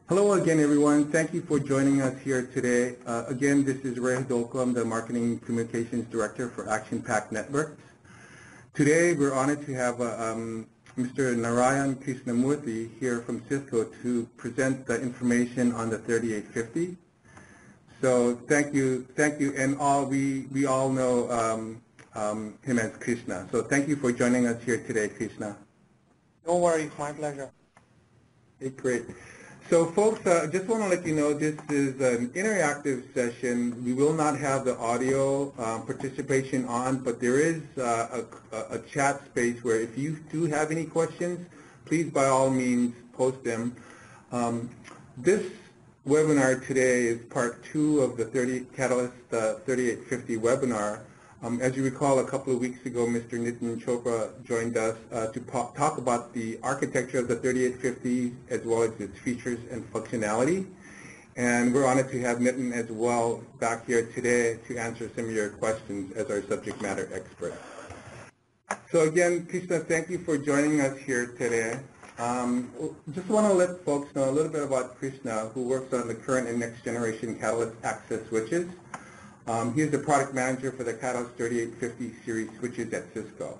Hello again, everyone. Thank you for joining us here today. Again, this is Ray Hidolko. I'm the Marketing Communications Director for Action Pack Networks. Today, we're honored to have Mr. Narayan Krishnamurthy here from Cisco to present the information on the 3850. So thank you, and we all know him as Krishna. So thank you for joining us here today, Krishna. No worries, my pleasure. Okay, great. So folks, just want to let you know this is an interactive session. We will not have the audio participation on, but there is a chat space where if you do have any questions, please by all means post them. This webinar today is part 2 of the Catalyst 3850 webinar. As you recall, a couple of weeks ago, Mr. Nitin Chopra joined us to talk about the architecture of the 3850 as well as its features and functionality. And we're honored to have Nitin as well back here today to answer some of your questions as our subject matter expert. So again, Krishna, thank you for joining us here today. Just want to let folks know a little bit about Krishna, who works on the current and next generation Catalyst access switches. He is the product manager for the Catalyst 3850 series switches at Cisco.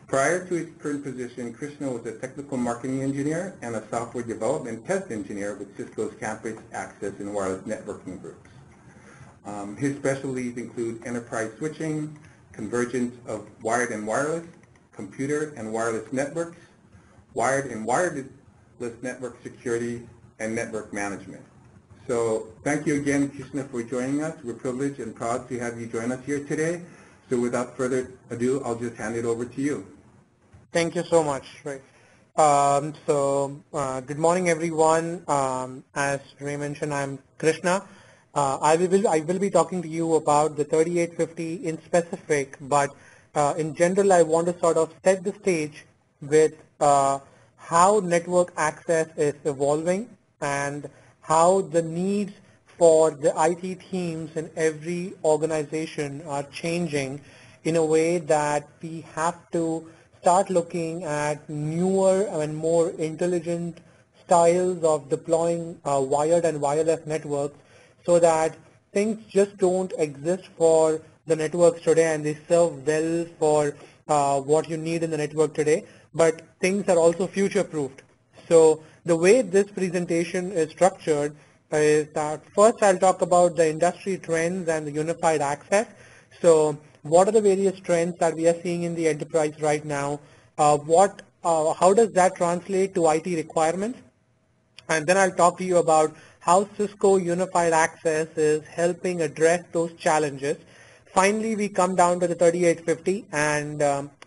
Prior to his current position, Krishna was a technical marketing engineer and a software development test engineer with Cisco's campus access and wireless networking groups. His specialties include enterprise switching, convergence of wired and wireless, computer and wireless networks, wired and wireless network security, and network management. So thank you again, Krishna, for joining us. We're privileged and proud to have you join us here today. So without further ado, I'll just hand it over to you. Thank you so much, Ray. Good morning, everyone. As Ray mentioned, I'm Krishna. I will be talking to you about the 3850 in specific, but in general, I want to sort of set the stage with how network access is evolving and how the needs for the IT teams in every organization are changing in a way that we have to start looking at newer and more intelligent styles of deploying wired and wireless networks so that things just don't exist for the networks today and they serve well for what you need in the network today, but things are also future-proofed. So the way this presentation is structured is that first I'll talk about the industry trends and the unified access. So what are the various trends that we are seeing in the enterprise right now? How does that translate to IT requirements? And then I'll talk to you about how Cisco Unified Access is helping address those challenges. Finally, we come down to the 3850, and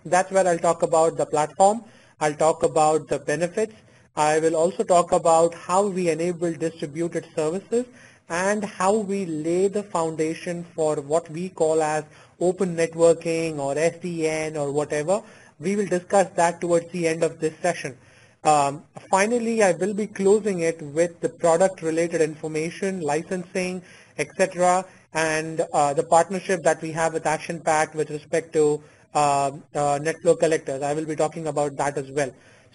that's where I'll talk about the platform. I'll talk about the benefits. I will also talk about how we enable distributed services and how we lay the foundation for what we call as open networking or SDN or whatever. We will discuss that towards the end of this session. Finally, I will be closing it with the product related information, licensing, etc., and the partnership that we have with Action Pack with respect to NetFlow collectors. I will be talking about that as well.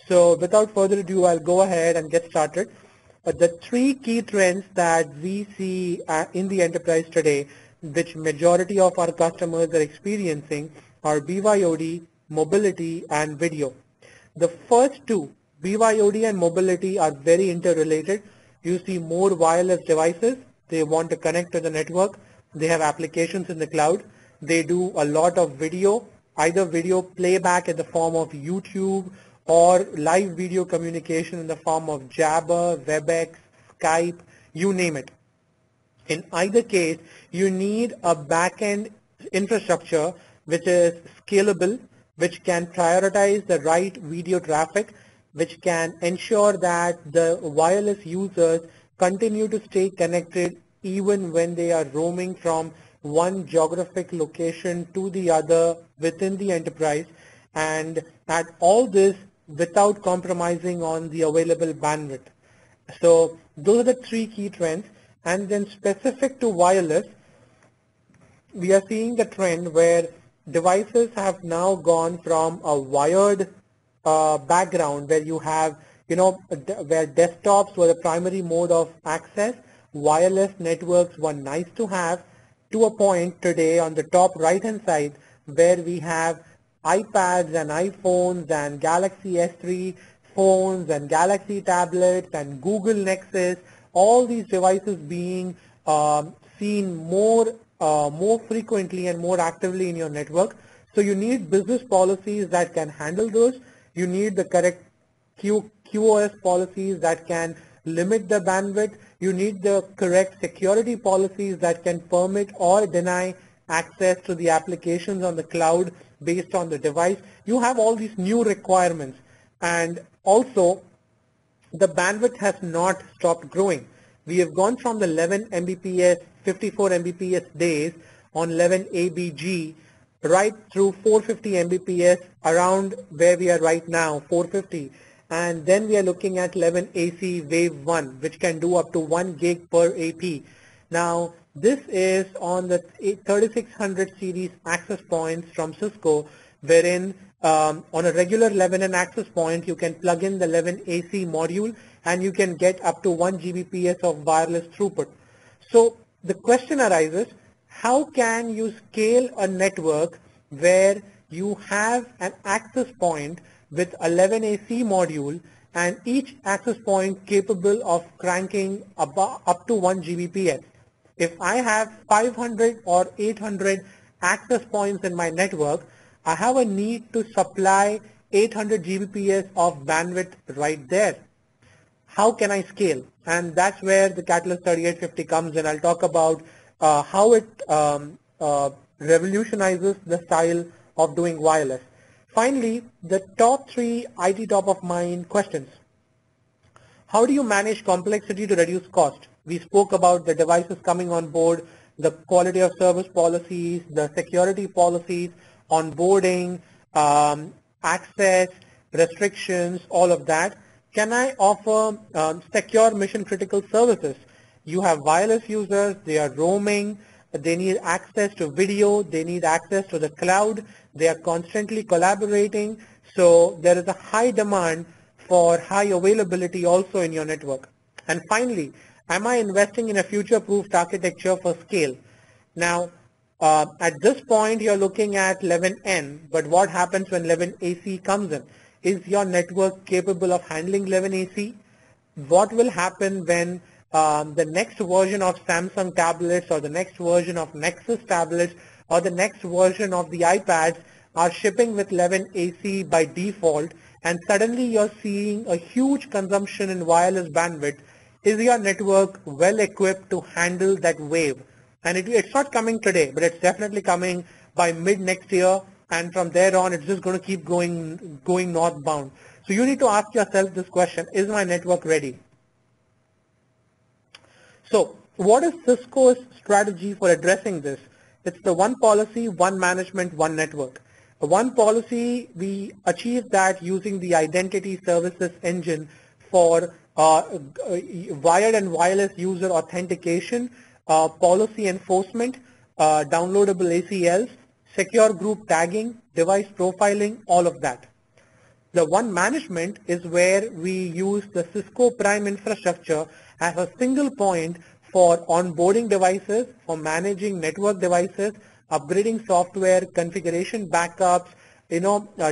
So without further ado, I'll go ahead and get started. The 3 key trends that we see in the enterprise today, which majority of our customers are experiencing, are BYOD, mobility, and video. The first 2, BYOD and mobility, are very interrelated. You see more wireless devices. They want to connect to the network. They have applications in the cloud. They do a lot of video, either video playback in the form of YouTube or live video communication in the form of Jabber, WebEx, Skype, you name it. In either case, you need a back-end infrastructure which is scalable, which can prioritize the right video traffic, which can ensure that the wireless users continue to stay connected even when they are roaming from one geographic location to the other within the enterprise, and at all this without compromising on the available bandwidth. So those are the 3 key trends. And then specific to wireless, we are seeing the trend where devices have now gone from a wired background where you have where desktops were the primary mode of access, wireless networks were nice to have, to a point today on the top right hand side where we have iPads and iPhones and Galaxy S3 phones and Galaxy tablets and Google Nexus, all these devices being seen more frequently and more actively in your network. So you need business policies that can handle those. You need the correct QoS policies that can limit the bandwidth. You need the correct security policies that can permit or deny access to the applications on the cloud based on the device. You have all these new requirements, and also the bandwidth has not stopped growing. We have gone from the 11 Mbps, 54 Mbps days on 11 ABG right through 450 Mbps around where we are right now, 450. And then we are looking at 11 AC Wave 1, which can do up to 1 gig per AP. Now, this is on the 3600 series access points from Cisco, wherein on a regular 11N access point, you can plug in the 11 AC module and you can get up to 1 Gbps of wireless throughput. So the question arises, how can you scale a network where you have an access point with 11 AC module and each access point capable of cranking up to 1 Gbps? If I have 500 or 800 access points in my network, I have a need to supply 800 Gbps of bandwidth right there. How can I scale? And that's where the Catalyst 3850 comes in. I'll talk about how it revolutionizes the style of doing wireless. Finally, the top 3 IT top of mind questions. How do you manage complexity to reduce cost? We spoke about the devices coming on board, the quality of service policies, the security policies, onboarding, access, restrictions, all of that. Can I offer secure mission critical services? You have wireless users, they are roaming, they need access to video, they need access to the cloud, they are constantly collaborating. So there is a high demand for high availability also in your network. And finally, am I investing in a future-proofed architecture for scale? Now, at this point, you're looking at 11N, but what happens when 11 AC comes in? Is your network capable of handling 11 AC? What will happen when the next version of Samsung tablets or the next version of Nexus tablets or the next version of the iPads are shipping with 11 AC by default, and suddenly you're seeing a huge consumption in wireless bandwidth? Is your network well equipped to handle that wave? And it's not coming today, but it's definitely coming by mid next year, and from there on it's just going to keep going northbound. So you need to ask yourself this question: is my network ready? So what is Cisco's strategy for addressing this? It's the one policy, one management, one network. One policy, we achieve that using the identity services engine for wired and wireless user authentication, policy enforcement, downloadable ACLs, secure group tagging, device profiling, all of that. The one management is where we use the Cisco Prime infrastructure as a single point for onboarding devices, for managing network devices, upgrading software, configuration backups,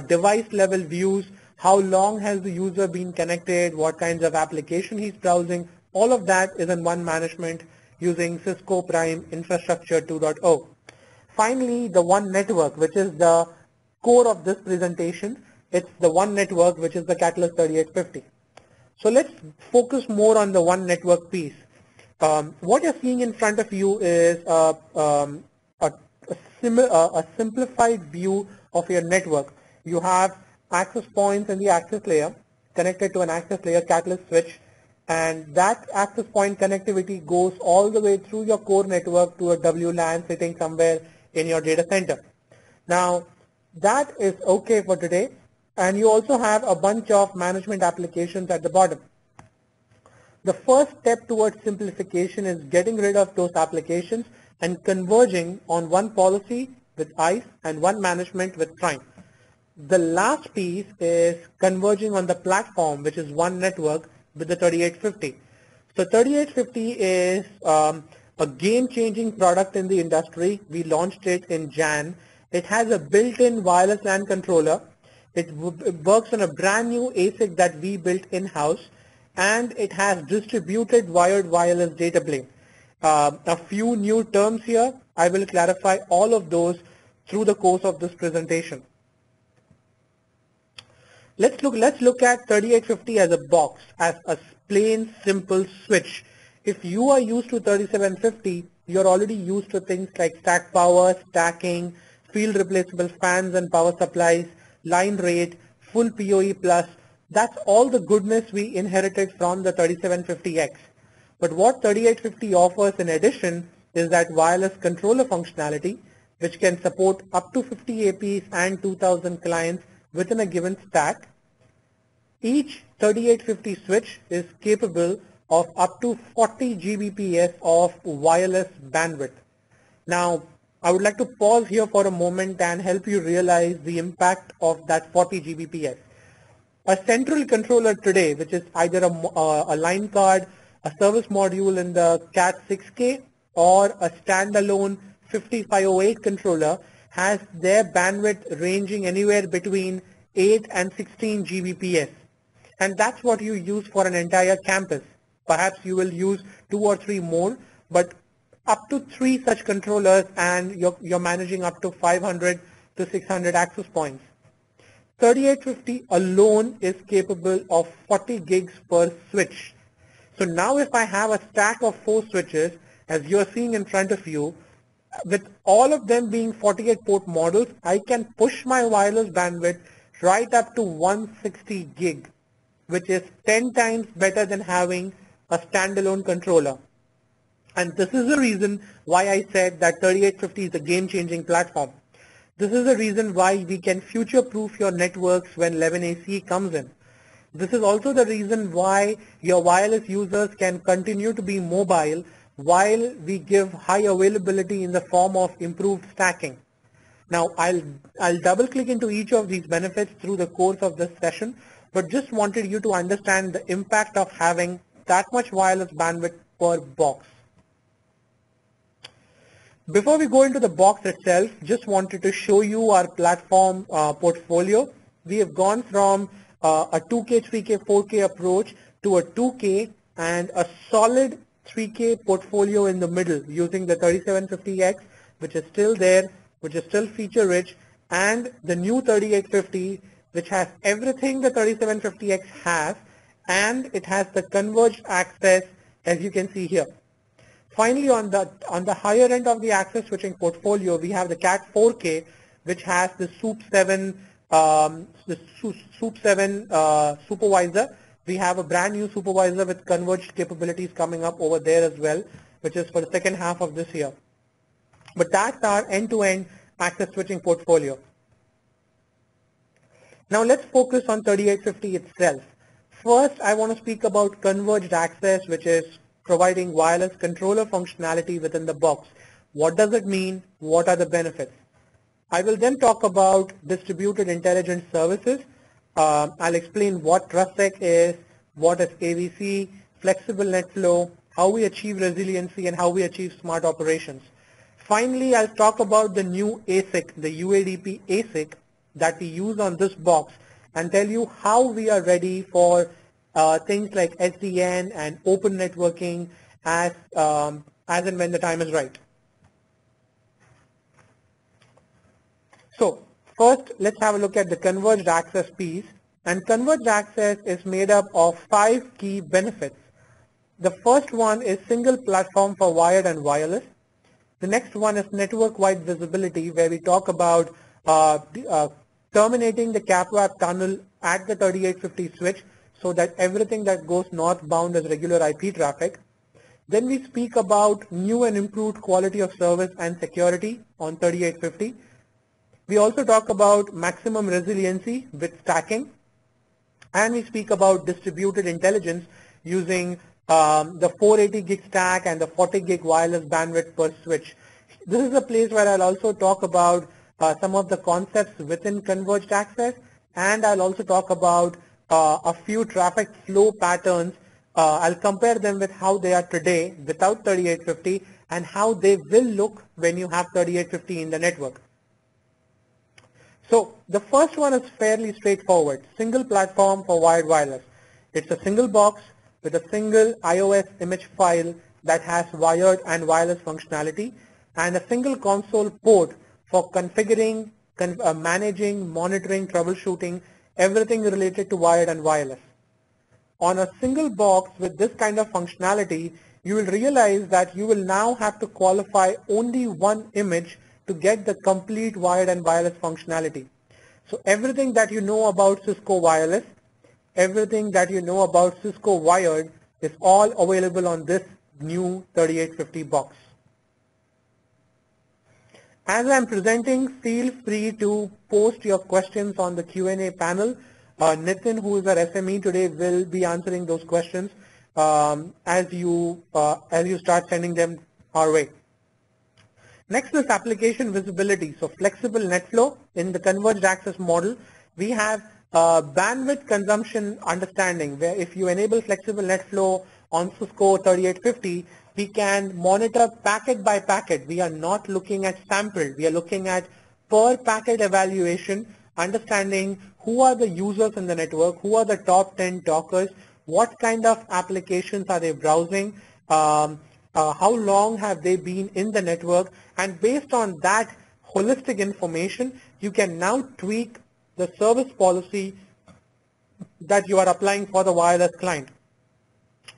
device level views, how long has the user been connected, what kinds of application he's browsing, all of that is in one management using Cisco Prime Infrastructure 2.0. Finally, the one network, which is the core of this presentation. It's the one network, which is the Catalyst 3850. So let's focus more on the one network piece. What you're seeing in front of you is a simplified view of your network. You have access points in the access layer connected to an access layer catalyst switch, and that access point connectivity goes all the way through your core network to a WLAN sitting somewhere in your data center. Now, that is okay for today, and you also have a bunch of management applications at the bottom. The first step towards simplification is getting rid of those applications and converging on one policy with ICE and one management with Prime. The last piece is converging on the platform, which is one network with the 3850. So 3850 is a game-changing product in the industry. We launched it in Jan. It has a built-in wireless LAN controller. It works on a brand new ASIC that we built in-house, and it has distributed wired wireless data link. A few new terms here. I will clarify all of those through the course of this presentation. Let's look at 3850 as a box, as a plain simple switch. If you are used to 3750, you're already used to things like StackPower, stacking, field replaceable fans and power supplies, line rate, full PoE plus. That's all the goodness we inherited from the 3750X. But what 3850 offers in addition is that wireless controller functionality, which can support up to 50 APs and 2000 clients within a given stack. Each 3850 switch is capable of up to 40 Gbps of wireless bandwidth. Now, I would like to pause here for a moment and help you realize the impact of that 40 Gbps. A central controller today, which is either a line card, a service module in the Cat6K, or a standalone 5508 controller, has their bandwidth ranging anywhere between 8 and 16 Gbps. And that's what you use for an entire campus. Perhaps you will use 2 or 3 more, but up to 3 such controllers and you're managing up to 500 to 600 access points. 3850 alone is capable of 40 gigs per switch. So now if I have a stack of 4 switches, as you're seeing in front of you, with all of them being 48 port models, I can push my wireless bandwidth right up to 160 gig, which is 10 times better than having a standalone controller. And this is the reason why I said that 3850 is a game-changing platform. This is the reason why we can future-proof your networks when 11AC comes in. This is also the reason why your wireless users can continue to be mobile while we give high availability in the form of improved stacking. Now, I'll double-click into each of these benefits through the course of this session, but just wanted you to understand the impact of having that much wireless bandwidth per box. Before we go into the box itself, just wanted to show you our platform portfolio. We have gone from a 2K, 3K, 4K approach to a 2K and a solid 3K portfolio in the middle using the 3750X, which is still there, which is still feature rich, and the new 3850, which has everything the 3750X has, and it has the converged access, as you can see here. Finally, on the higher end of the access switching portfolio, we have the Cat 4K, which has the SOUP 7 supervisor. We have a brand new supervisor with converged capabilities coming up over there as well, which is for the second half of this year. But that's our end-to-end access switching portfolio. Now let's focus on 3850 itself. First, I want to speak about converged access, which is providing wireless controller functionality within the box. What does it mean? What are the benefits? I will then talk about distributed intelligence services. I'll explain what TrustSec is, what is AVC, flexible NetFlow, how we achieve resiliency, and how we achieve smart operations. Finally, I'll talk about the new ASIC, the UADP ASIC that we use on this box, and tell you how we are ready for things like SDN and open networking as and when the time is right. So first, let's have a look at the converged access piece. And converged access is made up of 5 key benefits. The first one is single platform for wired and wireless. The next one is network-wide visibility, where we talk about terminating the CAPWAP tunnel at the 3850 switch so that everything that goes northbound is regular IP traffic. Then we speak about new and improved quality of service and security on 3850. We also talk about maximum resiliency with stacking. And we speak about distributed intelligence using the 480 gig stack and the 40 gig wireless bandwidth per switch. This is a place where I'll also talk about some of the concepts within Converged Access, and I'll also talk about a few traffic flow patterns. I'll compare them with how they are today without 3850 and how they will look when you have 3850 in the network. So the first one is fairly straightforward, single platform for wired wireless. It's a single box with a single iOS image file that has wired and wireless functionality, and a single console port for configuring, managing, monitoring, troubleshooting, everything related to wired and wireless. On a single box with this kind of functionality, you will realize that you will now have to qualify only one image to get the complete wired and wireless functionality. So everything that you know about Cisco Wireless, everything that you know about Cisco Wired is all available on this new 3850 box. As I'm presenting, feel free to post your questions on the Q&A panel. Nitin, who is our SME today, will be answering those questions as you start sending them our way. Next is application visibility. So flexible NetFlow in the converged access model, we have bandwidth consumption understanding, where if you enable flexible NetFlow on Cisco 3850, we can monitor packet by packet. We are not looking at sampled. We are looking at per packet evaluation, understanding who are the users in the network, who are the top 10 talkers, what kind of applications are they browsing, how long have they been in the network, and based on that holistic information, you can now tweak the service policy that you are applying for the wireless client.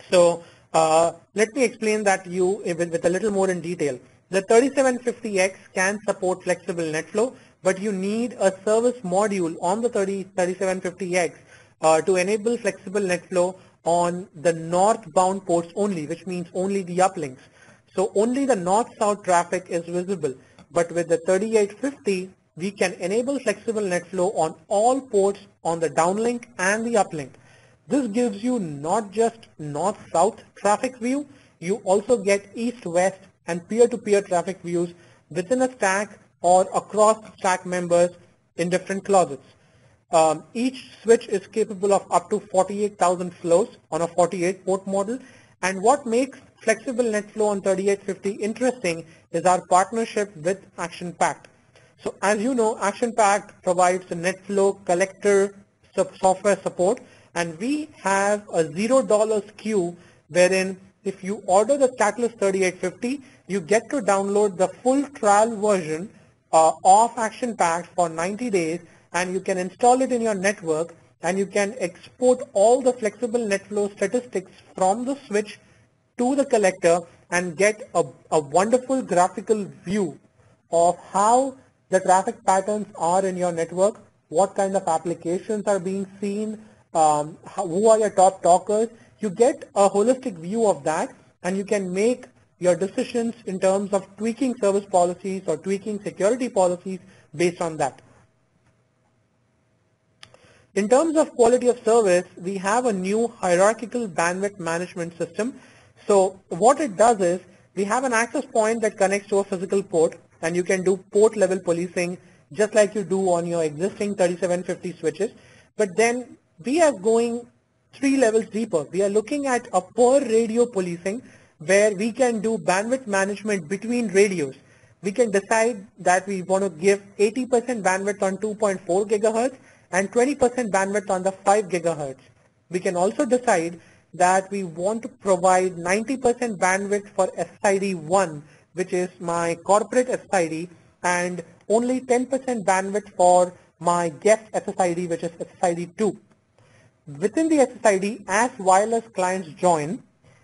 So let me explain that to you with a little more in detail. The 3750X can support flexible NetFlow, but you need a service module on the 3750X to enable flexible NetFlow on the northbound ports only, which means only the uplinks. So only the north-south traffic is visible. But with the 3850, we can enable flexible NetFlow on all ports on the downlink and the uplink. This gives you not just north-south traffic view, you also get east-west and peer-to-peer traffic views within a stack or across stack members in different closets. Each switch is capable of up to 48,000 flows on a 48 port model. And what makes flexible NetFlow on 3850 interesting is our partnership with ActionPact. So as you know, ActionPact provides the NetFlow collector software support, and we have a $0 SKU wherein if you order the Catalyst 3850, you get to download the full trial version of ActionPact for 90 days, and you can install it in your network, and you can export all the flexible NetFlow statistics from the switch to the collector and get a wonderful graphical view of how the traffic patterns are in your network, what kind of applications are being seen, who are your top talkers. You get a holistic view of that, and you can make your decisions in terms of tweaking service policies or tweaking security policies based on that. In terms of quality of service, we have a new hierarchical bandwidth management system. So what it does is, we have an access point that connects to a physical port, and you can do port level policing just like you do on your existing 3750 switches. But then we are going 3 levels deeper. We are looking at a per radio policing where we can do bandwidth management between radios. We can decide that we want to give 80% bandwidth on 2.4 gigahertz and 20% bandwidth on the 5 gigahertz. We can also decide that we want to provide 90% bandwidth for SSID 1, which is my corporate SSID, and only 10% bandwidth for my guest SSID, which is SSID 2. Within the SSID, as wireless clients join,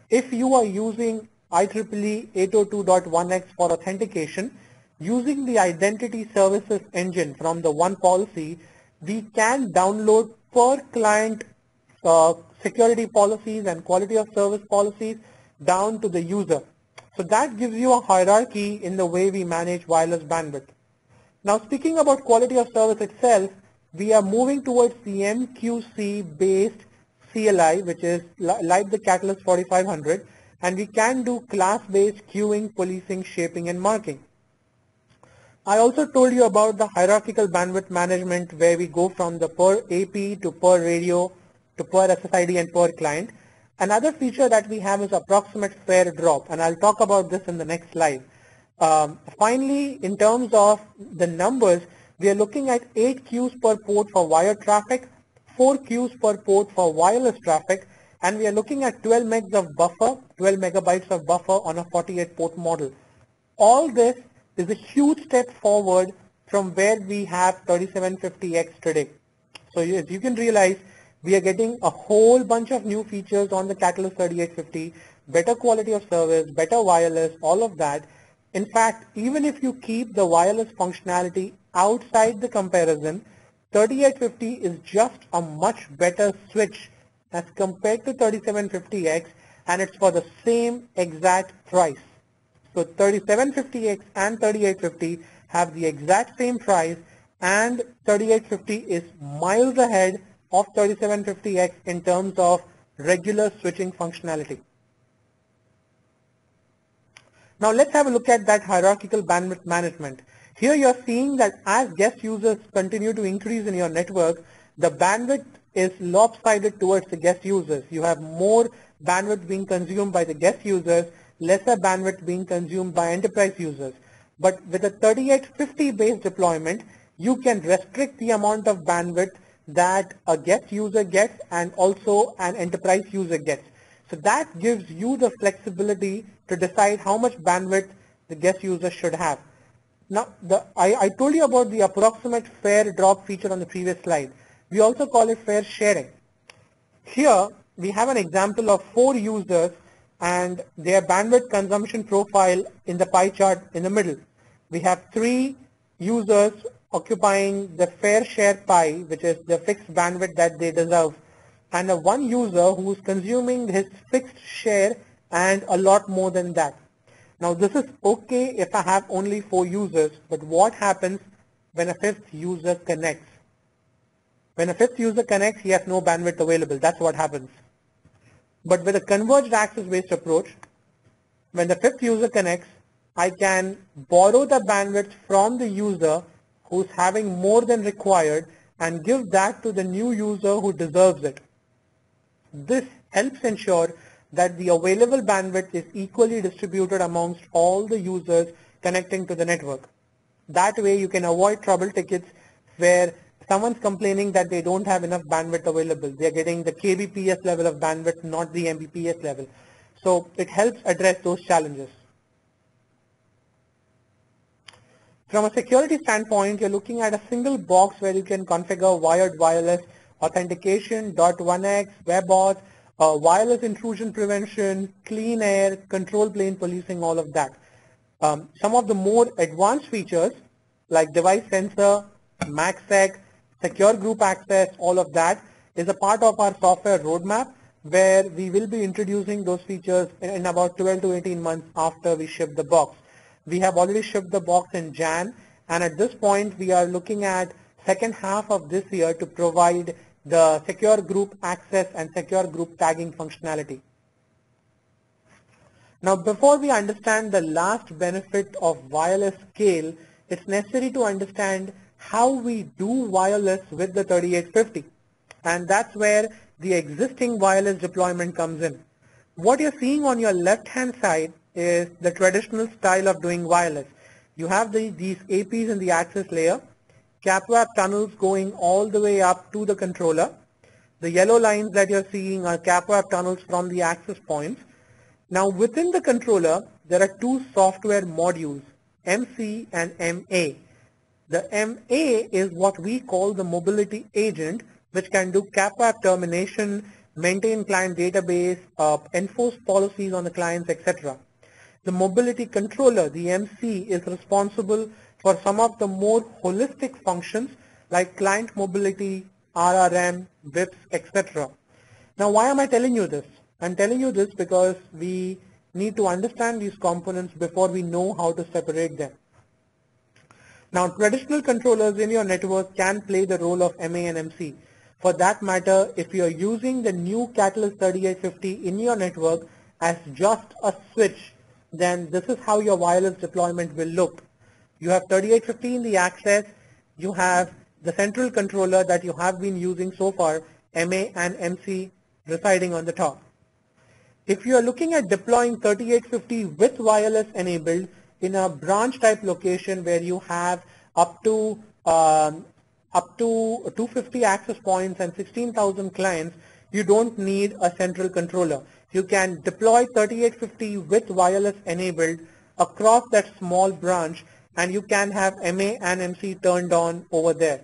if you are using IEEE 802.1x for authentication, using the identity services engine from the one policy, we can download per client security policies and quality of service policies down to the user. So that gives you a hierarchy in the way we manage wireless bandwidth. Now speaking about quality of service itself, we are moving towards the MQC based CLI, which is like the Catalyst 4500, and we can do class based queuing, policing, shaping and marking. I also told you about the hierarchical bandwidth management where we go from the per AP to per radio to per SSID and per client. Another feature that we have is approximate fair drop, and I'll talk about this in the next slide. Finally, in terms of the numbers, we are looking at 8 queues per port for wired traffic, 4 queues per port for wireless traffic, and we are looking at 12 megs of buffer, 12 megabytes of buffer on a 48 port model. All this is a huge step forward from where we have 3750X today. So as you can realize, we are getting a whole bunch of new features on the Catalyst 3850, better quality of service, better wireless, all of that. In fact, even if you keep the wireless functionality outside the comparison, 3850 is just a much better switch as compared to 3750X, and it's for the same exact price. So 3750X and 3850 have the exact same price, and 3850 is miles ahead of 3750X in terms of regular switching functionality. Now let's have a look at that hierarchical bandwidth management. Here you're seeing that as guest users continue to increase in your network, the bandwidth is lopsided towards the guest users. You have more bandwidth being consumed by the guest users, lesser bandwidth being consumed by enterprise users. But with a 3850 based deployment, you can restrict the amount of bandwidth that a guest user gets and also an enterprise user gets. So that gives you the flexibility to decide how much bandwidth the guest user should have. Now, I told you about the approximate fair drop feature on the previous slide. We also call it fair sharing. Here, we have an example of 4 users and their bandwidth consumption profile in the pie chart in the middle. We have 3 users occupying the fair share pie, which is the fixed bandwidth that they deserve, and a 1 user who's consuming his fixed share and a lot more than that. Now this is okay if I have only 4 users, but what happens when a 5th user connects? When a 5th user connects, he has no bandwidth available. That's what happens. But with a converged access based approach, when the 5th user connects, I can borrow the bandwidth from the user who's having more than required and give that to the new user who deserves it. This helps ensure that the available bandwidth is equally distributed amongst all the users connecting to the network. That way you can avoid trouble tickets where someone's complaining that they don't have enough bandwidth available. They're getting the kbps level of bandwidth, not the mbps level. So it helps address those challenges. From a security standpoint, you're looking at a single box where you can configure wired wireless authentication, .1x, WebAuth, wireless intrusion prevention, clean air, control plane policing, all of that. Some of the more advanced features like device sensor, MACsec, secure group access, all of that is a part of our software roadmap where we will be introducing those features in about 12 to 18 months after we ship the box. We have already shipped the box in Jan, and at this point we are looking at second half of this year to provide the secure group access and secure group tagging functionality. Now before we understand the last benefit of wireless scale, it's necessary to understand how we do wireless with the 3850, and that's where the existing wireless deployment comes in. What you're seeing on your left hand side is the traditional style of doing wireless. You have these APs in the access layer, CAPWAP tunnels going all the way up to the controller. The yellow lines that you're seeing are CAPWAP tunnels from the access points. Now within the controller, there are 2 software modules, MC and MA. The MA is what we call the mobility agent, which can do CAPWAP termination, maintain client database, enforce policies on the clients, etc. The mobility controller, the MC, is responsible for some of the more holistic functions like client mobility, RRM, VIPs, etc. Now why am I telling you this? I'm telling you this because we need to understand these components before we know how to separate them. Now traditional controllers in your network can play the role of MA and MC. For that matter, if you are using the new Catalyst 3850 in your network as just a switch, then this is how your wireless deployment will look. You have 3850 in the access, you have the central controller that you have been using so far, MA and MC residing on the top. If you are looking at deploying 3850 with wireless enabled in a branch type location where you have up to 250 access points and 16,000 clients, you don't need a central controller. You can deploy 3850 with wireless enabled across that small branch, and you can have MA and MC turned on over there.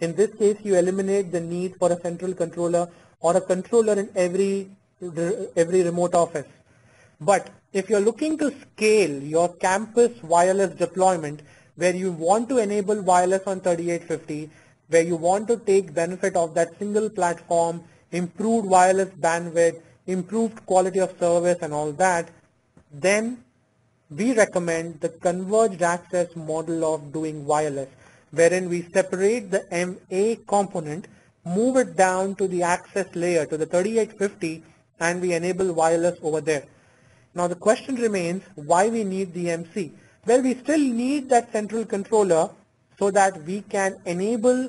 In this case, you eliminate the need for a central controller or a controller in every remote office. But if you're looking to scale your campus wireless deployment, where you want to enable wireless on 3850, where you want to take benefit of that single platform, improved wireless bandwidth, improved quality of service and all that, then we recommend the converged access model of doing wireless, wherein we separate the MA component, move it down to the access layer, to the 3850, and we enable wireless over there. Now the question remains, why we need the MC? Well, we still need that central controller so that we can enable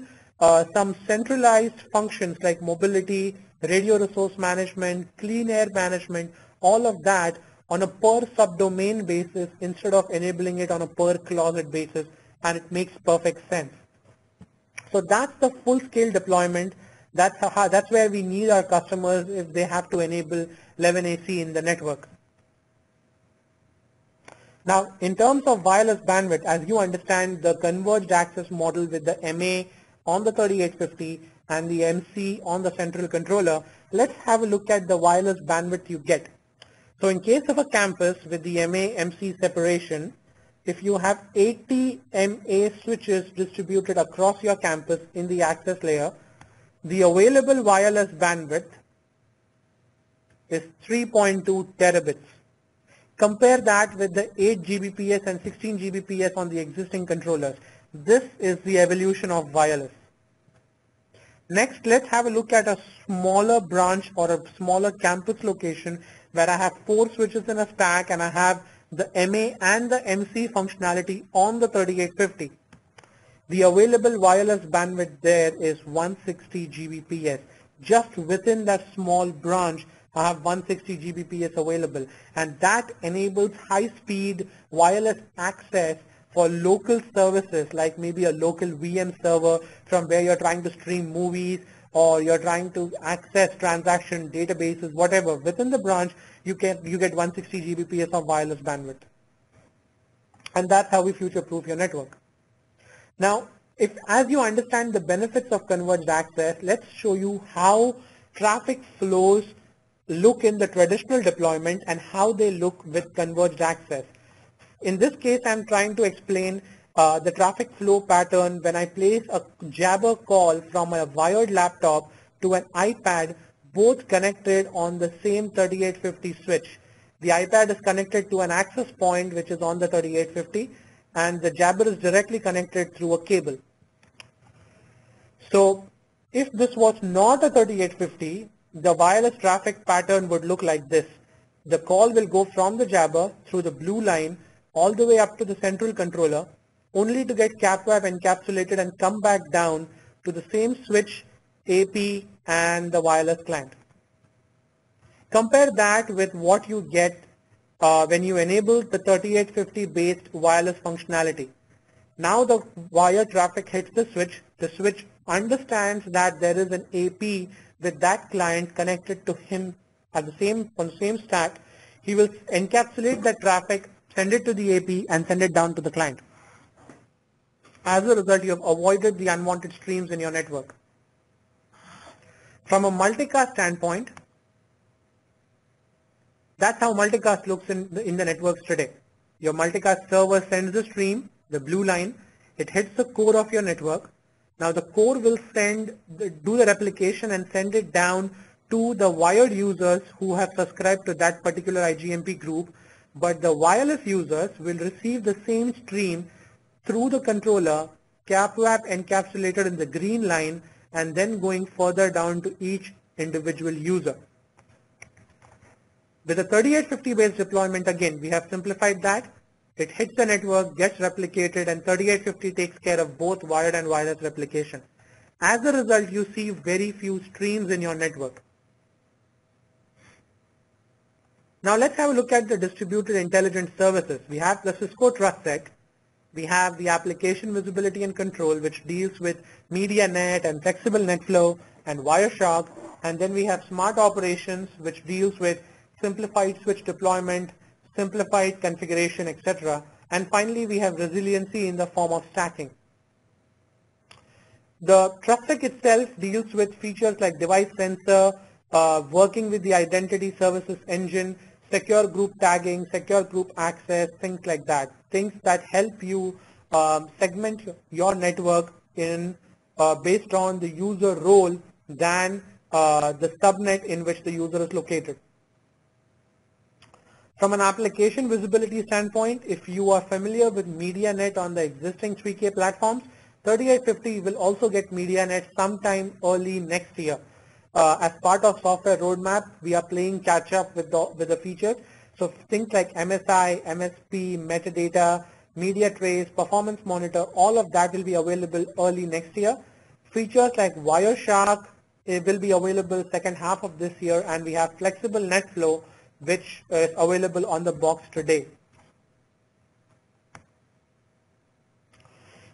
some centralized functions like mobility, radio resource management, clean air management, all of that on a per subdomain basis instead of enabling it on a per closet basis, and it makes perfect sense. So that's the full scale deployment. That's where we need our customers if they have to enable 11AC in the network. Now, in terms of wireless bandwidth, as you understand the converged access model with the MA on the 3850 and the MC on the central controller, let's have a look at the wireless bandwidth you get. So in case of a campus with the MA-MC separation, if you have 80 MA switches distributed across your campus in the access layer, the available wireless bandwidth is 3.2 terabits. Compare that with the 8 Gbps and 16 Gbps on the existing controllers. This is the evolution of wireless. Next, let's have a look at a smaller branch or a smaller campus location where I have 4 switches in a stack and I have the MA and the MC functionality on the 3850. The available wireless bandwidth there is 160 Gbps. Just within that small branch, I have 160 Gbps available, and that enables high-speed wireless access for local services like maybe a local VM server from where you're trying to stream movies or you're trying to access transaction databases, whatever. Within the branch, you get 160 Gbps of wireless bandwidth. And that's how we future-proof your network. Now, as you understand the benefits of converged access, let's show you how traffic flows look in the traditional deployment and how they look with converged access. In this case, I'm trying to explain the traffic flow pattern when I place a Jabber call from a wired laptop to an iPad, both connected on the same 3850 switch. The iPad is connected to an access point which is on the 3850, and the Jabber is directly connected through a cable. So if this was not a 3850, the wireless traffic pattern would look like this. The call will go from the Jabber through the blue line all the way up to the central controller, only to get CapWab encapsulated and come back down to the same switch, AP, and the wireless client. Compare that with what you get when you enable the 3850 based wireless functionality. Now the wire traffic hits the switch understands that there is an AP with that client connected to him on the same stack. He will encapsulate that traffic, send it to the AP, and send it down to the client. As a result, you have avoided the unwanted streams in your network. From a multicast standpoint, that's how multicast looks in the networks today. Your multicast server sends the stream, the blue line, it hits the core of your network. Now the core will do the replication and send it down to the wired users who have subscribed to that particular IGMP group, but the wireless users will receive the same stream through the controller, CapWab encapsulated in the green line, and then going further down to each individual user. With a 3850 based deployment, again, we have simplified that. it hits the network, gets replicated, and 3850 takes care of both wired and wireless replication. As a result, you see very few streams in your network. Now let's have a look at the distributed intelligence services. We have the Cisco TrustSec. We have the application visibility and control, which deals with MediaNet and flexible NetFlow and Wireshark. And then we have smart operations, which deals with simplified switch deployment, simplified configuration, etc. And finally, we have resiliency in the form of stacking. The TrustSec itself deals with features like device sensor, working with the identity services engine, secure group tagging, secure group access, things like that. Things that help you segment your network in based on the user role than the subnet in which the user is located. From an application visibility standpoint, if you are familiar with MediaNet on the existing 3K platforms, 3850 will also get MediaNet sometime early next year. As part of software roadmap, we are playing catch up with the features. So things like MSI, MSP, metadata, media trace, performance monitor, all of that will be available early next year. Features like Wireshark will be available second half of this year, and we have flexible NetFlow, which is available on the box today.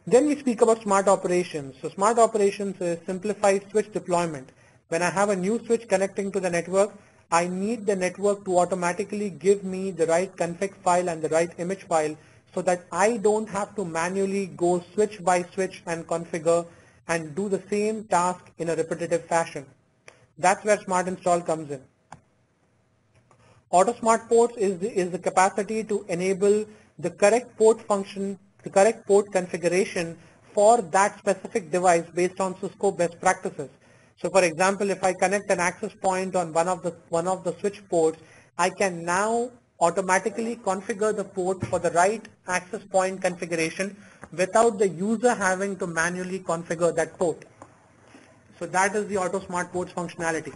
Then we speak about smart operations. So smart operations is simplified switch deployment. When I have a new switch connecting to the network, I need the network to automatically give me the right config file and the right image file so that I don't have to manually go switch by switch and configure and do the same task in a repetitive fashion. That's where smart install comes in. Auto smart ports is the capacity to enable the correct port function, the correct port configuration for that specific device based on Cisco best practices. So for example, if I connect an access point on one of the switch ports, I can now automatically configure the port for the right access point configuration without the user having to manually configure that port. So that is the auto smart ports functionality.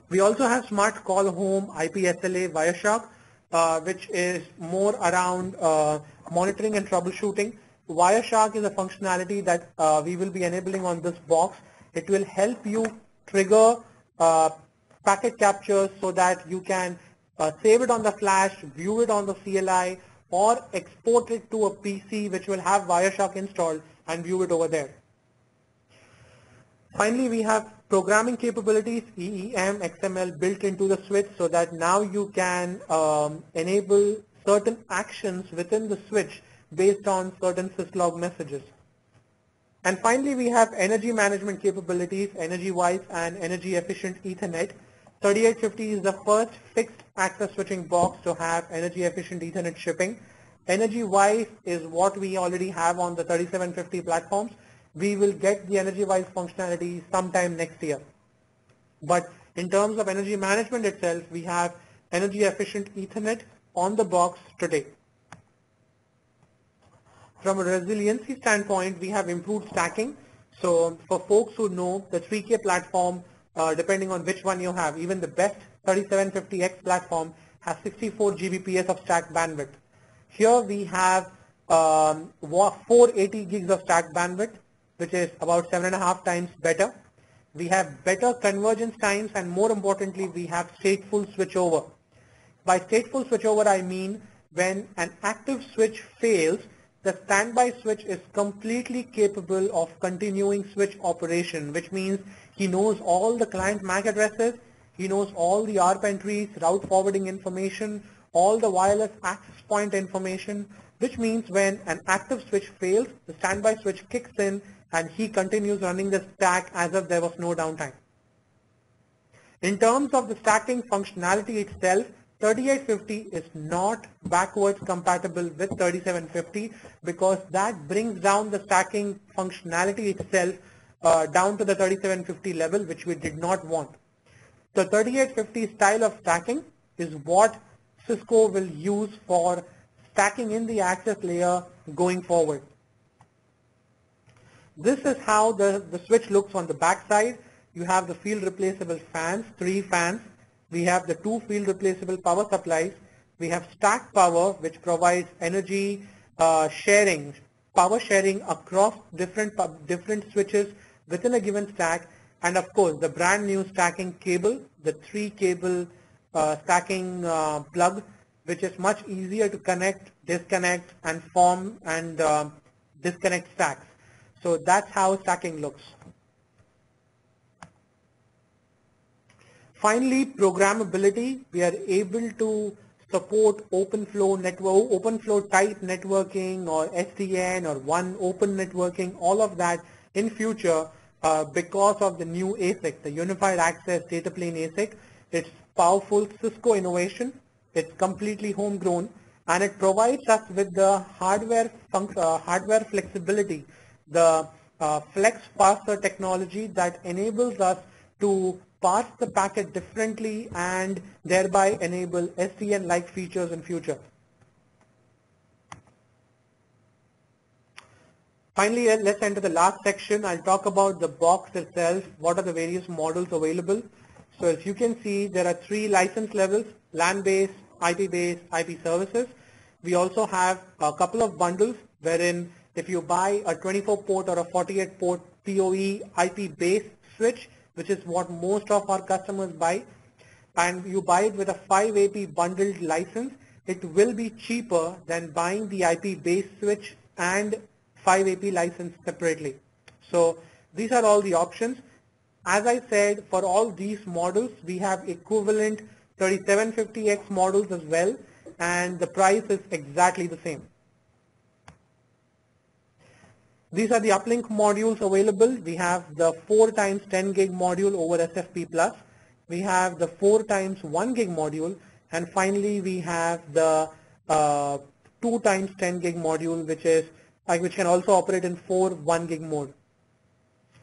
We also have smart call home IPSLA Wireshark, which is more around monitoring and troubleshooting. Wireshark is a functionality that we will be enabling on this box. It will help you trigger packet captures so that you can save it on the flash, view it on the CLI, or export it to a PC which will have Wireshark installed and view it over there. Finally, we have programming capabilities, EEM, XML built into the switch so that now you can enable certain actions within the switch based on certain syslog messages. And finally, we have energy management capabilities, energy-wise and energy-efficient Ethernet. 3850 is the first fixed access switching box to have energy-efficient Ethernet shipping. Energy-wise is what we already have on the 3750 platforms. We will get the energy-wise functionality sometime next year. But in terms of energy management itself, we have energy-efficient Ethernet on the box today. From a resiliency standpoint, we have improved stacking. So for folks who know the 3K platform, depending on which one you have, even the best 3750X platform has 64 Gbps of stack bandwidth. Here we have 480 gigs of stack bandwidth, which is about 7.5 times better. We have better convergence times, and more importantly, we have stateful switchover. By stateful switchover, I mean when an active switch fails, the standby switch is completely capable of continuing switch operation, which means he knows all the client MAC addresses, he knows all the ARP entries, route forwarding information, all the wireless access point information, which means when an active switch fails, the standby switch kicks in and he continues running the stack as if there was no downtime. In terms of the stacking functionality itself, 3850 is not backwards compatible with 3750 because that brings down the stacking functionality itself down to the 3750 level, which we did not want. The 3850 style of stacking is what Cisco will use for stacking in the access layer going forward. This is how the switch looks on the back side. You have the field replaceable fans, 3 fans. We have the 2 field replaceable power supplies. We have StackPower, which provides energy sharing, power sharing across different switches within a given stack. And of course, the brand new stacking cable, the 3-cable stacking plug, which is much easier to connect, disconnect, and form and disconnect stacks. So that's how stacking looks. Finally, programmability. We are able to support OpenFlow type networking, or SDN, or one open networking, all of that in future because of the new ASIC, the Unified Access Data Plane ASIC. It's powerful Cisco innovation. It's completely homegrown, and it provides us with the hardware flexibility, the flex parser technology that enables us to parse the packet differently and thereby enable SDN-like features in future. Finally, let's enter the last section. I'll talk about the box itself. What are the various models available? So as you can see, there are 3 license levels: LAN-based, IP-based, IP services. We also have a couple of bundles wherein if you buy a 24-port or a 48-port PoE IP-based switch, which is what most of our customers buy, and you buy it with a 5 AP bundled license, it will be cheaper than buying the IP-based switch and 5 AP license separately. So these are all the options. As I said, for all these models, we have equivalent 3750X models as well, and the price is exactly the same. These are the uplink modules available. We have the 4 times 10 gig module over SFP+. We have the 4 times 1 gig module, and finally we have the 2 times 10 gig module, which can also operate in 4 1 gig mode.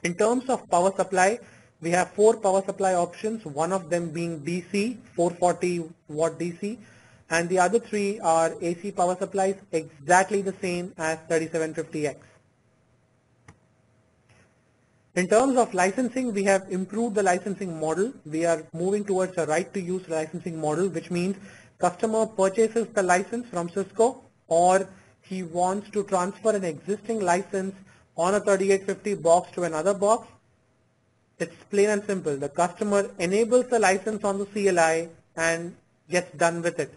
In terms of power supply, we have 4 power supply options, one of them being DC, 440 watt DC, and the other 3 are AC power supplies, exactly the same as 3750X. In terms of licensing, we have improved the licensing model. We are moving towards a right to use licensing model, which means customer purchases the license from Cisco, or he wants to transfer an existing license on a 3850 box to another box. It's plain and simple. The customer enables the license on the CLI and gets done with it.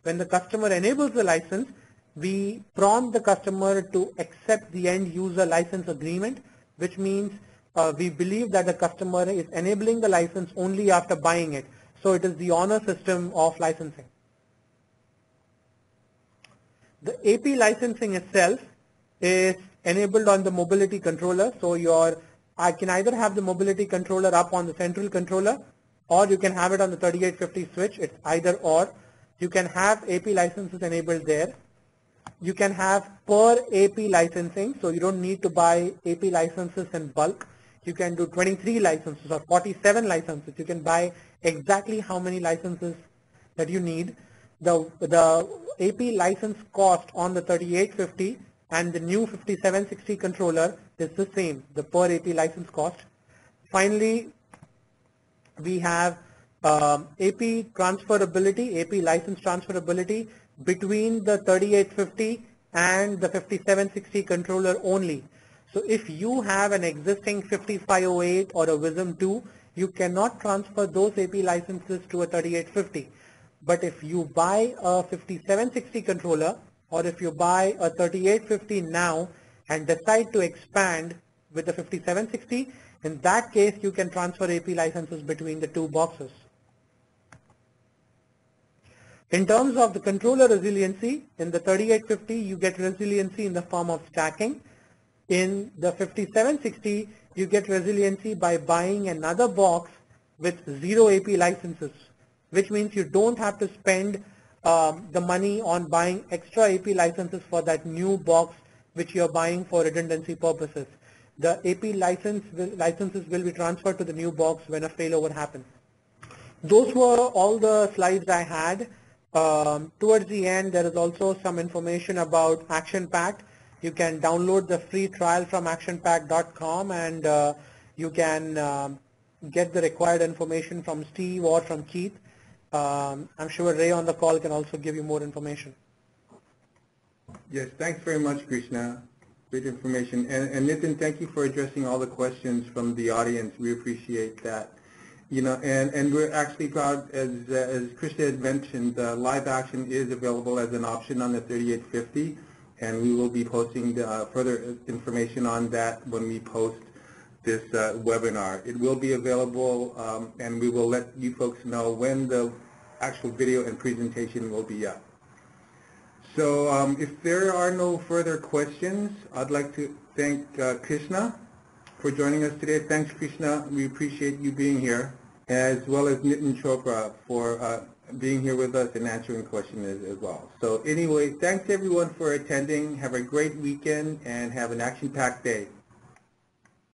When the customer enables the license, we prompt the customer to accept the end user license agreement, which means we believe that the customer is enabling the license only after buying it. So it is the honor system of licensing. The AP licensing itself is enabled on the mobility controller. So I can either have the mobility controller up on the central controller, or you can have it on the 3850 switch. It's either or. You can have AP licenses enabled there. You can have per AP licensing, so you don't need to buy AP licenses in bulk. You can do 23 licenses or 47 licenses. You can buy exactly how many licenses that you need. The AP license cost on the 3850 and the new 5760 controller is the same, the per AP license cost. Finally, we have AP transferability, AP license transferability between the 3850 and the 5760 controller only. So if you have an existing 5508 or a Wisdom 2, you cannot transfer those AP licenses to a 3850. But if you buy a 5760 controller, or if you buy a 3850 now and decide to expand with the 5760, in that case you can transfer AP licenses between the 2 boxes. In terms of the controller resiliency, in the 3850 you get resiliency in the form of stacking. In the 5760 you get resiliency by buying another box with 0 AP licenses, which means you don't have to spend the money on buying extra AP licenses for that new box which you're buying for redundancy purposes. The AP licenses will be transferred to the new box when a failover happens. Those were all the slides I had. Towards the end, there is also some information about ActionPack. You can download the free trial from actionpack.com, and you can get the required information from Steve or from Keith. I'm sure Ray on the call can also give you more information. Yes, thanks very much, Krishna. Great information. And Nitin, thank you for addressing all the questions from the audience. We appreciate that. You know, and we're actually proud, as Krishna had mentioned, live action is available as an option on the 3850, and we will be posting further information on that when we post this webinar. It will be available, and we will let you folks know when the actual video and presentation will be up. So if there are no further questions, I'd like to thank Krishna for joining us today. Thanks, Krishna. We appreciate you being here, as well as Nitin Chopra for being here with us and answering questions as well. So anyway, thanks everyone for attending. Have a great weekend and have an action-packed day.